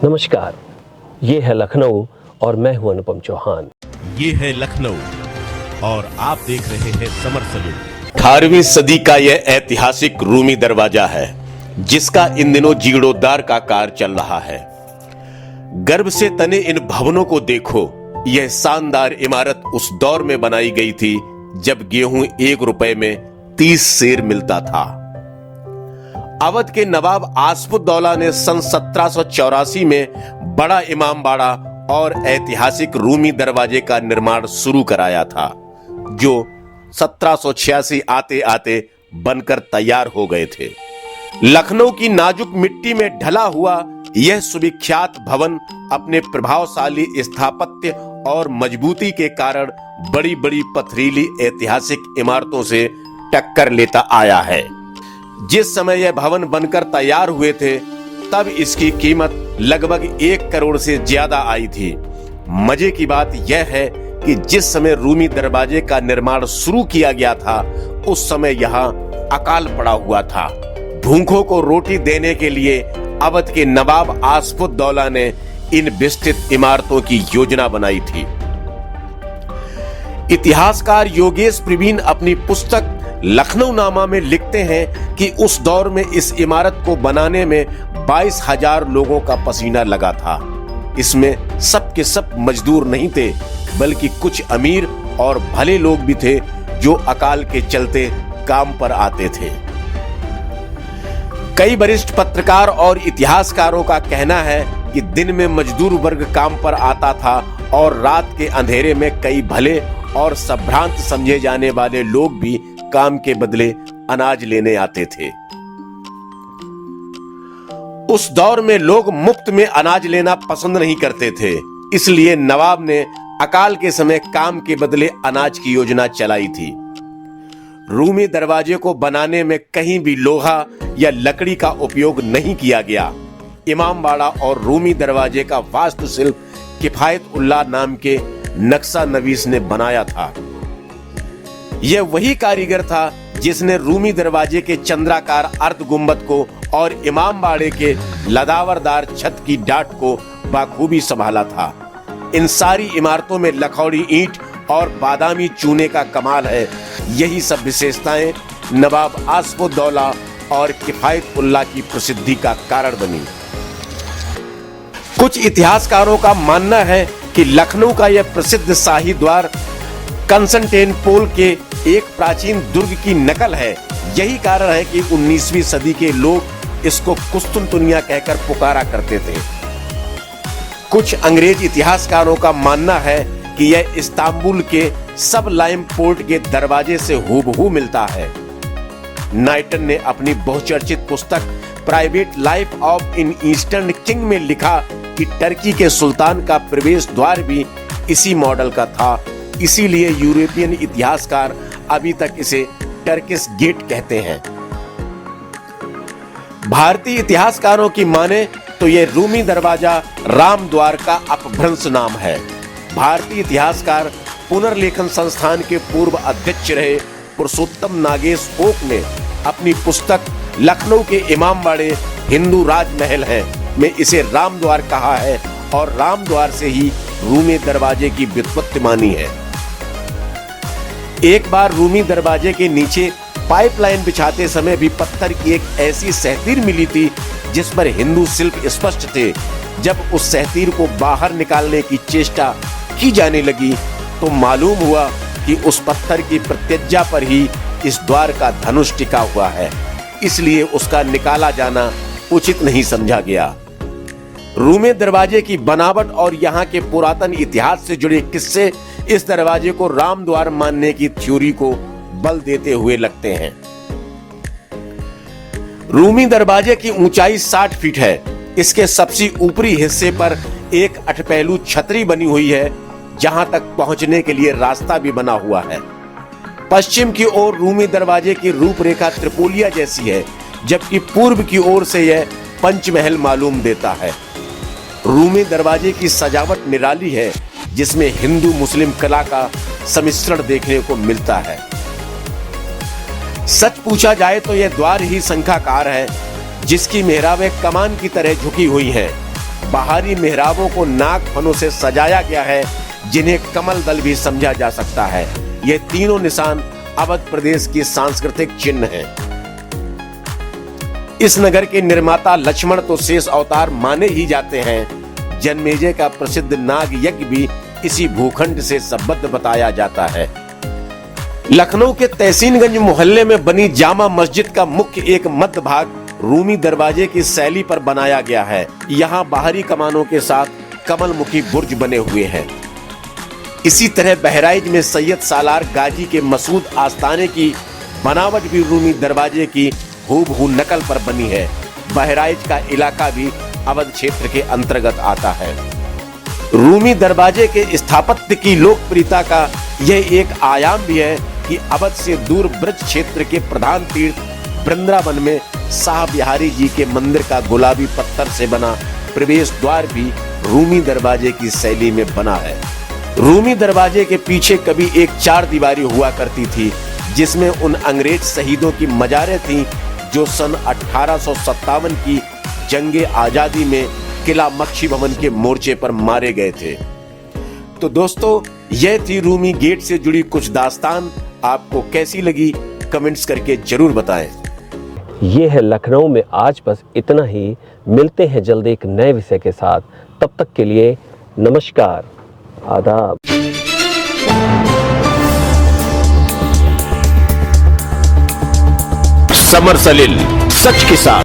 नमस्कार, ये है लखनऊ और मैं हूं अनुपम चौहान। ये है लखनऊ और आप देख रहे हैं समर सलून। 18वीं सदी का यह ऐतिहासिक रूमी दरवाजा है जिसका इन दिनों जीर्णोद्धार का कार्य चल रहा है। गर्भ से तने इन भवनों को देखो। यह शानदार इमारत उस दौर में बनाई गई थी जब गेहूं 1 रुपए में 30 सेर मिलता था। अवध के नवाब आसफुद्दौला ने सन 1784 में बड़ा इमामबाड़ा और ऐतिहासिक रूमी दरवाजे का निर्माण शुरू कराया था, जो 1786 आते आते बनकर तैयार हो गए थे। लखनऊ की नाजुक मिट्टी में ढला हुआ यह सुविख्यात भवन अपने प्रभावशाली स्थापत्य और मजबूती के कारण बड़ी बड़ी पथरीली ऐतिहासिक इमारतों से टक्कर लेता आया है। जिस समय यह भवन बनकर तैयार हुए थे तब इसकी कीमत लगभग 1 करोड़ से ज्यादा आई थी। मजे की बात यह है कि जिस समय रूमी दरवाजे का निर्माण शुरू किया गया था उस समय यहाँ अकाल पड़ा हुआ था। भूखों को रोटी देने के लिए अवध के नवाब आसफुद्दौला ने इन विस्तृत इमारतों की योजना बनाई थी। इतिहासकार योगेश प्रवीण अपनी पुस्तक लखनऊ नामा में लिखते हैं कि उस दौर में इस इमारत को बनाने में 22,000 लोगों का पसीना लगा था। इसमें सब के सब मजदूर नहीं थे, बल्कि कुछ अमीर और भले लोग भी थे जो अकाल के चलते काम पर आते थे। कई वरिष्ठ पत्रकार और इतिहासकारों का कहना है कि दिन में मजदूर वर्ग काम पर आता था और रात के अंधेरे में कई भले और संभ्रांत समझे जाने वाले लोग भी काम के बदले अनाज लेने आते थे। उस दौर में लोग मुफ्त में अनाज लेना पसंद नहीं करते थे, इसलिए नवाब ने अकाल के समय काम के बदले अनाज की योजना चलाई थी। रूमी दरवाजे को बनाने में कहीं भी लोहा या लकड़ी का उपयोग नहीं किया गया। इमामबाड़ा और रूमी दरवाजे का वास्तुशिल्प किफायत उल्लाह नाम के नक्शा नवीस ने बनाया था। यह वही कारीगर था जिसने रूमी दरवाजे के चंद्राकार अर्ध गुंबद को और इमामबाड़े के लदावरदार छत की डाट को बाखूबी संभाला था। इन सारी इमारतों में लखौड़ी ईंट और बादामी चूने का कमाल है। यही सब विशेषताएं नवाब आसफुद्दौला और किफायत उल्लाह की प्रसिद्धि का कारण बनी। कुछ इतिहासकारों का मानना है कि लखनऊ का यह प्रसिद्ध शाही द्वार कंस्टेंटिनोपल के एक प्राचीन दुर्ग की नकल है। यही कारण है कि 19वीं सदी के लोग इसको कुस्तुनतुनिया कहकर पुकारा करते थे। कुछ अंग्रेज इतिहासकारों का मानना है कि यह इस्तांबुल के सब लाइम पोर्ट के दरवाजे से हूबहू मिलता है। नाइटन ने अपनी बहुचर्चित पुस्तक private life of an eastern king में लिखा कि टर्की के सुल्तान का प्रवेश द्वार भी इसी मॉडल का था। इसीलिए यूरोपियन इतिहासकार अभी तक इसे टर्किश गेट कहते हैं। भारतीय इतिहासकारों की माने तो यह रूमी दरवाजा राम द्वार का अपभ्रंश नाम है। भारतीय इतिहासकार पुनर्लेखन संस्थान के पूर्व अध्यक्ष रहे पुरुषोत्तम नागेश ओक ने अपनी पुस्तक लखनऊ के इमामबाड़े हिंदू राजमहल है में इसे राम द्वार कहा है और राम द्वार से ही रूमी दरवाजे की व्युत्पत्ति मानी है। एक बार रूमी दरवाजे के नीचे पाइपलाइन बिछाते समय भी पत्थर की एक ऐसी सहतीर मिली थी जिस पर हिंदू शिल्प स्पष्ट थे। जब उस सहतीर को बाहर निकालने की चेष्टा की जाने लगी तो मालूम हुआ कि उस पत्थर की प्रत्यज्या पर ही इस द्वार का धनुष टिका हुआ है, इसलिए उसका निकाला जाना उचित नहीं समझा गया। रूमी दरवाजे की बनावट और यहाँ के पुरातन इतिहास से जुड़े किस्से इस दरवाजे को राम द्वार मानने की थ्योरी को बल देते हुए लगते हैं। रूमी दरवाजे की ऊंचाई 60 फीट है। इसके सबसे ऊपरी हिस्से पर एक 8 पहलू छतरी बनी हुई है, जहां तक पहुंचने के लिए रास्ता भी बना हुआ है। पश्चिम की ओर रूमी दरवाजे की रूपरेखा त्रिपोलिया जैसी है, जबकि पूर्व की ओर से यह पंचमहल मालूम देता है। रूमी दरवाजे की सजावट निराली है, जिसमें हिंदू मुस्लिम कला का सम्मिश्रण देखने को मिलता है। सच पूछा जाए तो यह द्वार ही शंखाकार है, जिसकी मेहराबें कमान की तरह झुकी हुई हैं। बाहरी मेहराबों को नाग फनों से सजाया गया है, जिन्हें कमल दल भी समझा जा सकता है। ये तीनों निशान अवध प्रदेश की सांस्कृतिक चिन्ह हैं। इस नगर के निर्माता लक्ष्मण तो शेष अवतार माने ही जाते हैं। जन्मेजय का प्रसिद्ध नाग यज्ञ भी इसी भूखंड से संबद्ध बताया जाता है। लखनऊ के तहसीनगंज मोहल्ले में बनी जामा मस्जिद का मुख्य एक मध्य भाग रूमी दरवाजे की शैली पर बनाया गया है। यहाँ बाहरी कमानों के साथ कमलमुखी बुर्ज बने हुए हैं। इसी तरह बहराइच में सैयद सालार गाजी के मसूद आस्ताने की बनावट भी रूमी दरवाजे की हूबहू नकल पर बनी है। बहराइच का इलाका भी अवध क्षेत्र के अंतर्गत आता है। रूमी दरवाजे के स्थापत्य की लोकप्रियता का यह एक आयाम भी है कि अवध से दूर ब्रज क्षेत्र के प्रधान तीर्थ वृंदावन में शाह बिहारी जी के मंदिर का गुलाबी पत्थर से बना प्रवेश द्वार भी रूमी दरवाजे की शैली में बना है। रूमी दरवाजे के पीछे कभी एक 4 दीवारी हुआ करती थी, जिसमें उन अंग्रेज शहीदों की मजारें थीं जो सन 1857 की जंगे आजादी में किला मच्छी भवन के मोर्चे पर मारे गए थे। तो दोस्तों, यह थी रूमी गेट से जुड़ी कुछ दास्तान। आपको कैसी लगी कमेंट्स करके जरूर बताएं। ये है लखनऊ में आज बस इतना ही। मिलते हैं जल्द एक नए विषय के साथ। तब तक के लिए नमस्कार, आदाब। समर सलील, सच के साथ।